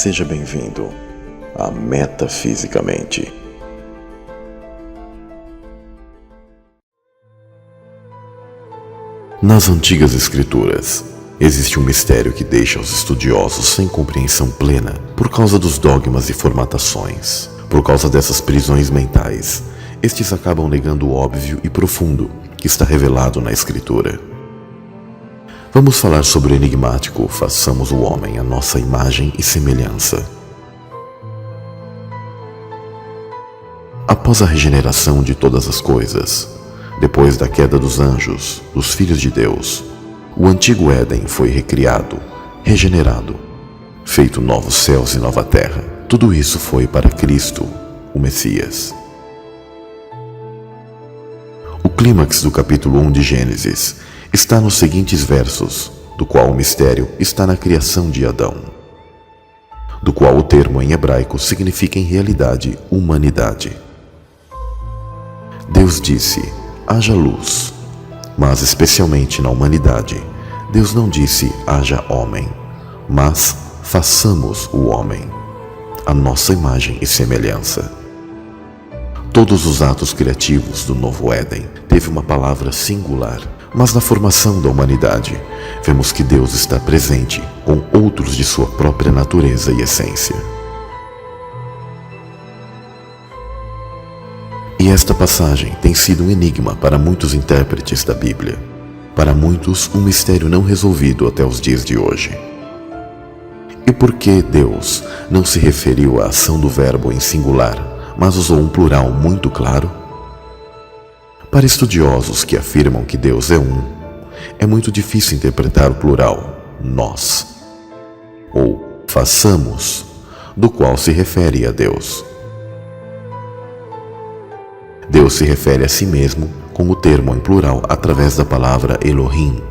Seja bem-vindo a Metafisicamente. Nas antigas escrituras, existe um mistério que deixa os estudiosos sem compreensão plena por causa dos dogmas e formatações. Por causa dessas prisões mentais, estes acabam negando o óbvio e profundo que está revelado na escritura. Vamos falar sobre o enigmático "façamos o homem à nossa imagem e semelhança". Após a regeneração de todas as coisas, depois da queda dos anjos, dos filhos de Deus, o antigo Éden foi recriado, regenerado, feito novos céus e nova terra. Tudo isso foi para Cristo, o Messias. O clímax do capítulo 1 de Gênesis está nos seguintes versos, do qual o mistério está na criação de Adão, do qual o termo em hebraico significa em realidade humanidade. Deus disse: haja luz, mas especialmente na humanidade, Deus não disse haja homem, mas façamos o homem, a nossa imagem e semelhança. Todos os atos criativos do novo Éden teve uma palavra singular, mas na formação da humanidade, vemos que Deus está presente com outros de sua própria natureza e essência. E esta passagem tem sido um enigma para muitos intérpretes da Bíblia. Para muitos, um mistério não resolvido até os dias de hoje. E por que Deus não se referiu à ação do verbo em singular, mas usou um plural muito claro? Para estudiosos que afirmam que Deus é um, é muito difícil interpretar o plural nós, ou façamos, do qual se refere a Deus. Deus se refere a si mesmo com o termo em plural através da palavra Elohim.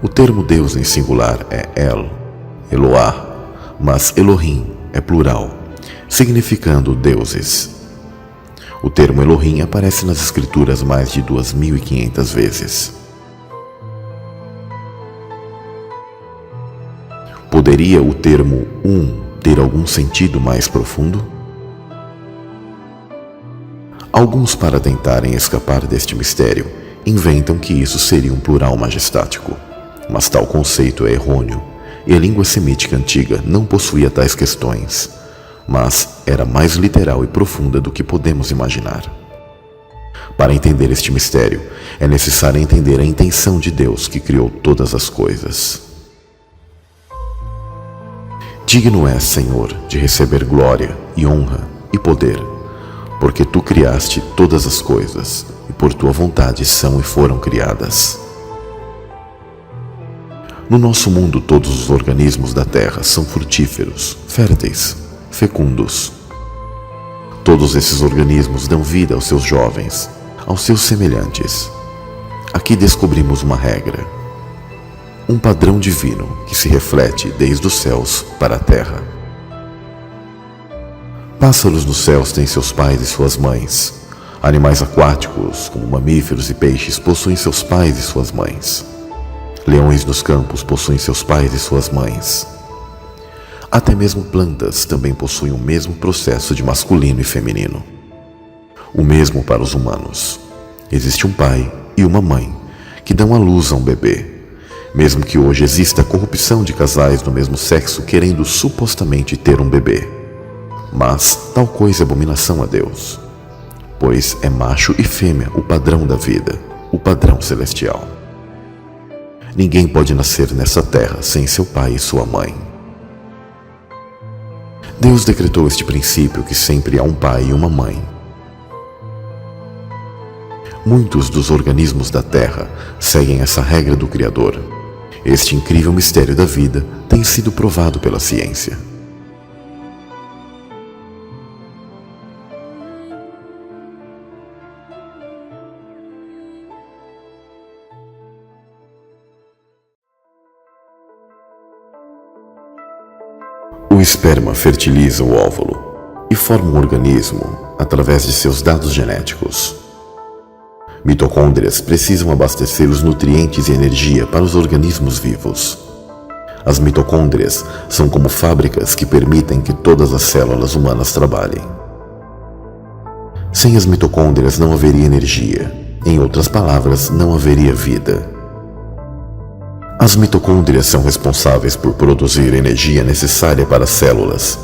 O termo Deus em singular é El, Eloá, mas Elohim é plural, significando deuses. O termo Elohim aparece nas escrituras mais de 2.500 vezes. Poderia o termo ter algum sentido mais profundo? Alguns, para tentarem escapar deste mistério, inventam que isso seria um plural majestático, mas tal conceito é errôneo e a língua semítica antiga não possuía tais questões, mas era mais literal e profunda do que podemos imaginar. Para entender este mistério, é necessário entender a intenção de Deus que criou todas as coisas. Digno és, Senhor, de receber glória e honra e poder, porque tu criaste todas as coisas, e por tua vontade são e foram criadas. No nosso mundo, todos os organismos da terra são frutíferos, férteis, fecundos. Todos esses organismos dão vida aos seus jovens, aos seus semelhantes. Aqui descobrimos uma regra, um padrão divino que se reflete desde os céus para a terra. Pássaros nos céus têm seus pais e suas mães. Animais aquáticos, como mamíferos e peixes, possuem seus pais e suas mães. Leões nos campos possuem seus pais e suas mães. Até mesmo plantas também possuem o mesmo processo de masculino e feminino. O mesmo para os humanos. Existe um pai e uma mãe que dão à luz a um bebê. Mesmo que hoje exista a corrupção de casais do mesmo sexo querendo supostamente ter um bebê. Mas tal coisa é abominação a Deus, pois é macho e fêmea o padrão da vida, o padrão celestial. Ninguém pode nascer nessa terra sem seu pai e sua mãe. Deus decretou este princípio que sempre há um pai e uma mãe. Muitos dos organismos da terra seguem essa regra do Criador. Este incrível mistério da vida tem sido provado pela ciência. O esperma fertiliza o óvulo e forma um organismo através de seus dados genéticos. Mitocôndrias precisam abastecer os nutrientes e energia para os organismos vivos. As mitocôndrias são como fábricas que permitem que todas as células humanas trabalhem. Sem as mitocôndrias não haveria energia. Em outras palavras, não haveria vida. As mitocôndrias são responsáveis por produzir a energia necessária para as células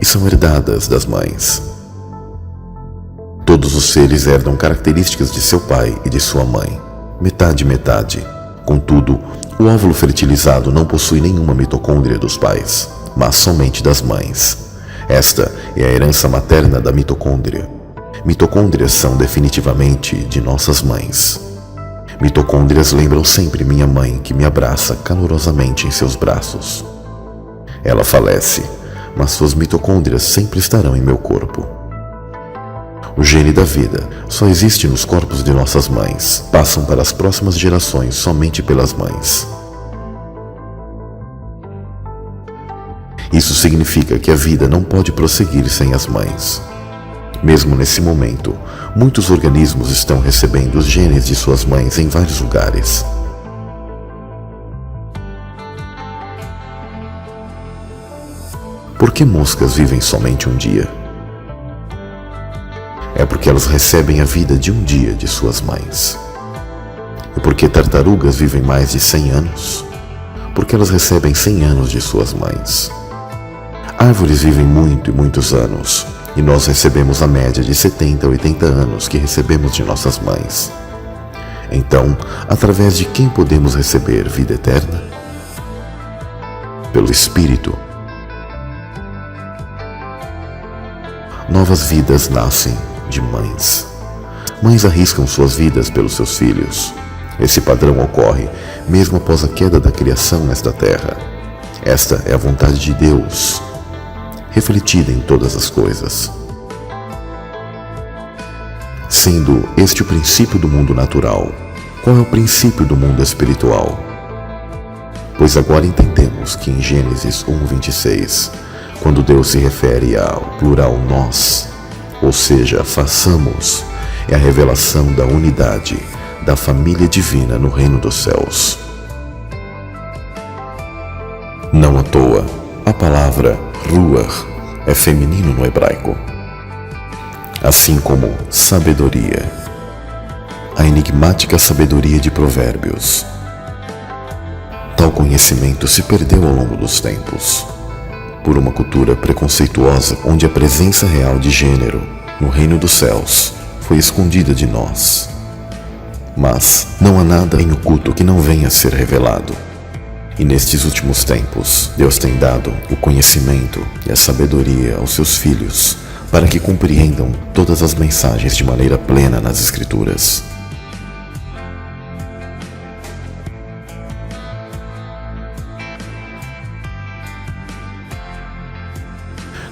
e são herdadas das mães. Todos os seres herdam características de seu pai e de sua mãe, metade. Contudo, o óvulo fertilizado não possui nenhuma mitocôndria dos pais, mas somente das mães. Esta é a herança materna da mitocôndria. Mitocôndrias são definitivamente de nossas mães. Mitocôndrias lembram sempre minha mãe, que me abraça calorosamente em seus braços. Ela falece, mas suas mitocôndrias sempre estarão em meu corpo. O gene da vida só existe nos corpos de nossas mães. Passam para as próximas gerações somente pelas mães. Isso significa que a vida não pode prosseguir sem as mães. Mesmo nesse momento, muitos organismos estão recebendo os genes de suas mães em vários lugares. Por que moscas vivem somente um dia? É porque elas recebem a vida de um dia de suas mães. E por que tartarugas vivem mais de 100 anos? Porque elas recebem 100 anos de suas mães. Árvores vivem muito e muitos anos, e nós recebemos a média de 70 a 80 anos que recebemos de nossas mães. Então, através de quem podemos receber vida eterna? Pelo Espírito. Novas vidas nascem de mães. Mães arriscam suas vidas pelos seus filhos. Esse padrão ocorre mesmo após a queda da criação nesta terra. Esta é a vontade de Deus, refletida em todas as coisas. Sendo este o princípio do mundo natural, qual é o princípio do mundo espiritual? Pois agora entendemos que em Gênesis 1:26, quando Deus se refere ao plural nós, ou seja, façamos, é a revelação da unidade da família divina no reino dos céus. Não à toa, a palavra ruach é feminino no hebraico, assim como sabedoria, a enigmática sabedoria de Provérbios. Tal conhecimento se perdeu ao longo dos tempos, por uma cultura preconceituosa onde a presença real de gênero no reino dos céus foi escondida de nós. Mas não há nada em oculto que não venha a ser revelado. E nestes últimos tempos, Deus tem dado o conhecimento e a sabedoria aos seus filhos para que compreendam todas as mensagens de maneira plena nas Escrituras.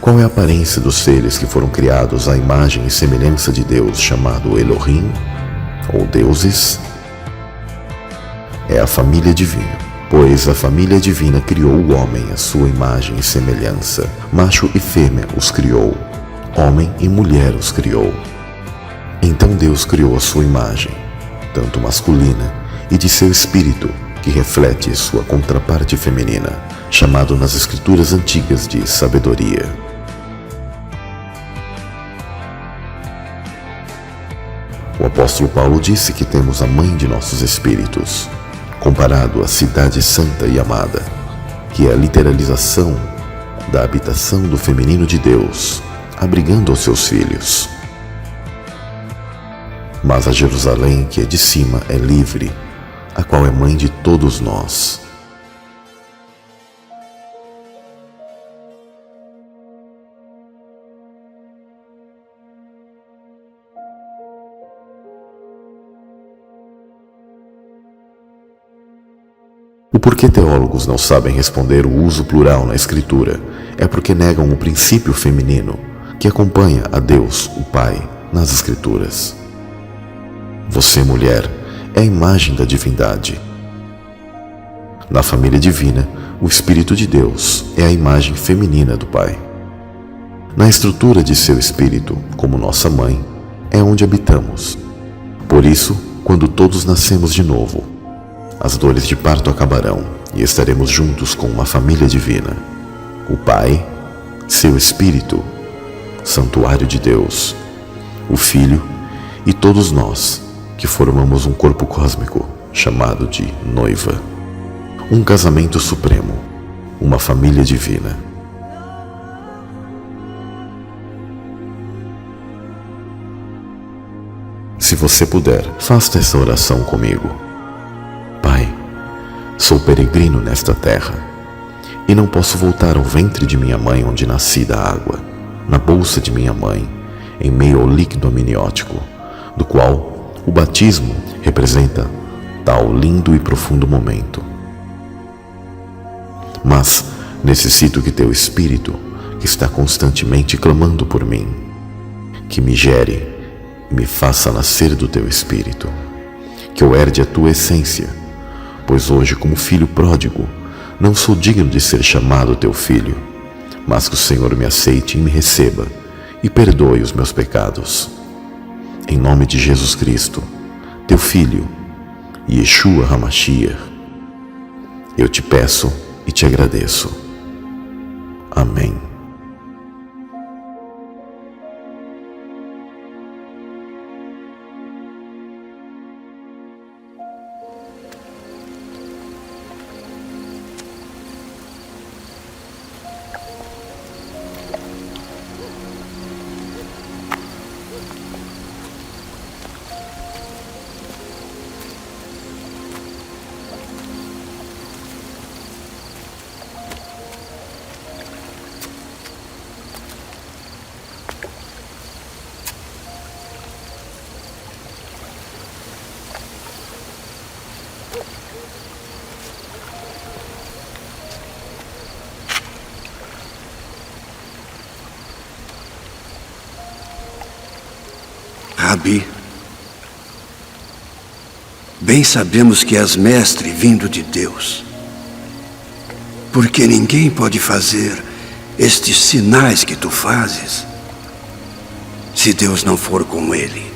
Qual é a aparência dos seres que foram criados à imagem e semelhança de Deus, chamado Elohim, ou deuses? É a família divina, pois a família divina criou o homem à sua imagem e semelhança. Macho e fêmea os criou, homem e mulher os criou. Então Deus criou a sua imagem, tanto masculina e de seu espírito, que reflete sua contraparte feminina, chamado nas escrituras antigas de sabedoria. O apóstolo Paulo disse que temos a mãe de nossos espíritos, comparado à cidade santa e amada, que é a literalização da habitação do feminino de Deus, abrigando os seus filhos. Mas a Jerusalém, que é de cima, é livre, a qual é mãe de todos nós. O porquê teólogos não sabem responder o uso plural na Escritura é porque negam o princípio feminino que acompanha a Deus, o Pai, nas Escrituras. Você, mulher, é a imagem da divindade. Na família divina, o Espírito de Deus é a imagem feminina do Pai. Na estrutura de seu Espírito, como nossa mãe, é onde habitamos. Por isso, quando todos nascemos de novo, as dores de parto acabarão e estaremos juntos com uma família divina. O Pai, seu Espírito, Santuário de Deus, o Filho e todos nós que formamos um corpo cósmico chamado de noiva. Um casamento supremo, uma família divina. Se você puder, faça essa oração comigo. Pai, sou peregrino nesta terra e não posso voltar ao ventre de minha mãe onde nasci da água, na bolsa de minha mãe, em meio ao líquido amniótico, do qual o batismo representa tal lindo e profundo momento. Mas necessito que teu Espírito, que está constantemente clamando por mim, que me gere e me faça nascer do teu Espírito, que eu herde a tua essência, pois hoje, como filho pródigo, não sou digno de ser chamado teu filho, mas que o Senhor me aceite e me receba e perdoe os meus pecados. Em nome de Jesus Cristo, teu Filho, Yeshua HaMashiach, eu te peço e te agradeço. Amém. Rabi, bem sabemos que és mestre vindo de Deus, porque ninguém pode fazer estes sinais que tu fazes se Deus não for com ele.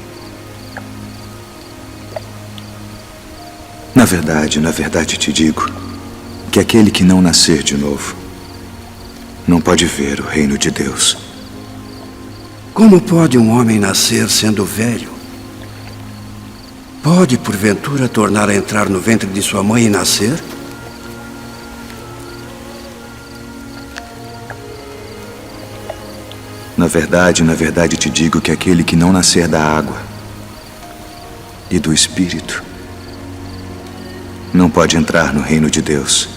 Na verdade te digo que aquele que não nascer de novo não pode ver o reino de Deus. Como pode um homem nascer sendo velho? Pode, porventura, tornar a entrar no ventre de sua mãe e nascer? Na verdade te digo que aquele que não nascer da água e do Espírito não pode entrar no reino de Deus.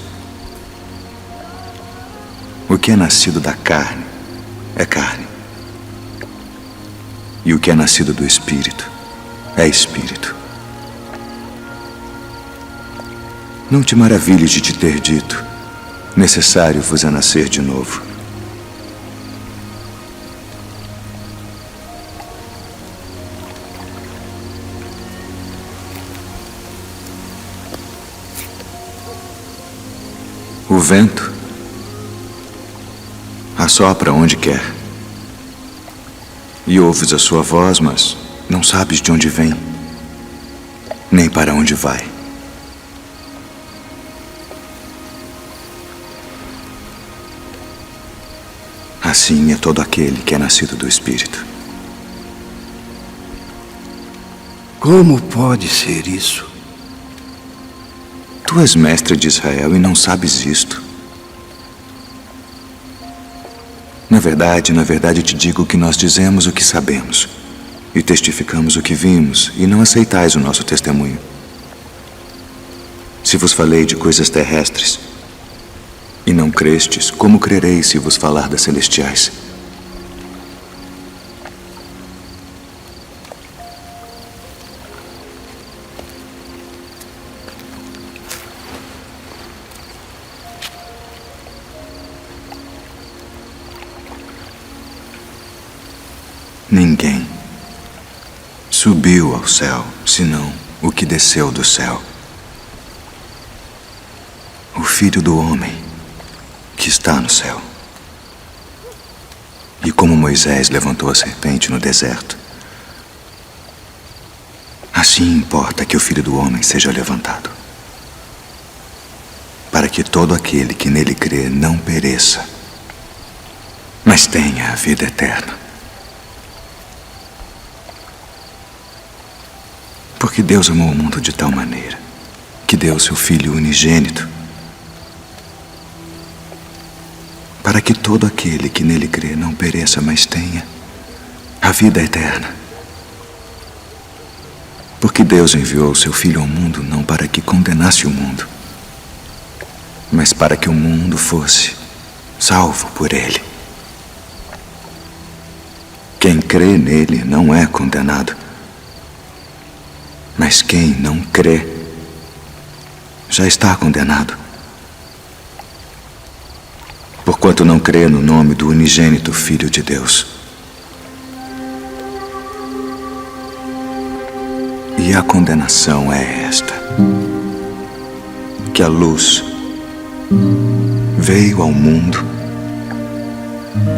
O que é nascido da carne é carne, e o que é nascido do Espírito é Espírito. Não te maravilhes de te ter dito: necessário vos é nascer de novo. O vento assopra onde quer, e ouves a sua voz, mas não sabes de onde vem, nem para onde vai. Assim é todo aquele que é nascido do Espírito. Como pode ser isso? Tu és mestre de Israel e não sabes isto. Na verdade te digo que nós dizemos o que sabemos e testificamos o que vimos, e não aceitais o nosso testemunho. Se vos falei de coisas terrestres e não crestes, como crereis se vos falar das celestiais? Ninguém subiu ao céu, senão o que desceu do céu, o Filho do Homem que está no céu. E como Moisés levantou a serpente no deserto, assim importa que o Filho do Homem seja levantado, para para que todo aquele que nele crê não pereça, mas tenha a vida eterna. Porque Deus amou o mundo de tal maneira que deu o seu Filho unigênito, para que todo aquele que nele crê não pereça, mas tenha a vida eterna. Porque Deus enviou o seu Filho ao mundo não para que condenasse o mundo, mas para que o mundo fosse salvo por ele. Quem crê nele não é condenado, mas quem não crê já está condenado, porquanto não crê no nome do unigênito Filho de Deus. E a condenação é esta: que a luz veio ao mundo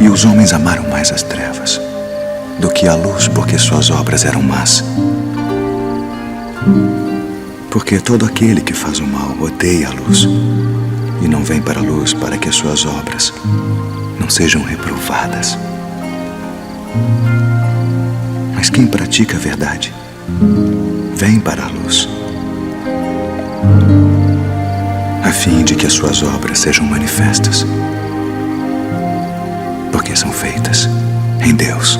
e os homens amaram mais as trevas do que a luz, porque suas obras eram más. Porque todo aquele que faz o mal odeia a luz e não vem para a luz, para que as suas obras não sejam reprovadas. Mas quem pratica a verdade vem para a luz, a fim de que as suas obras sejam manifestas, porque são feitas em Deus.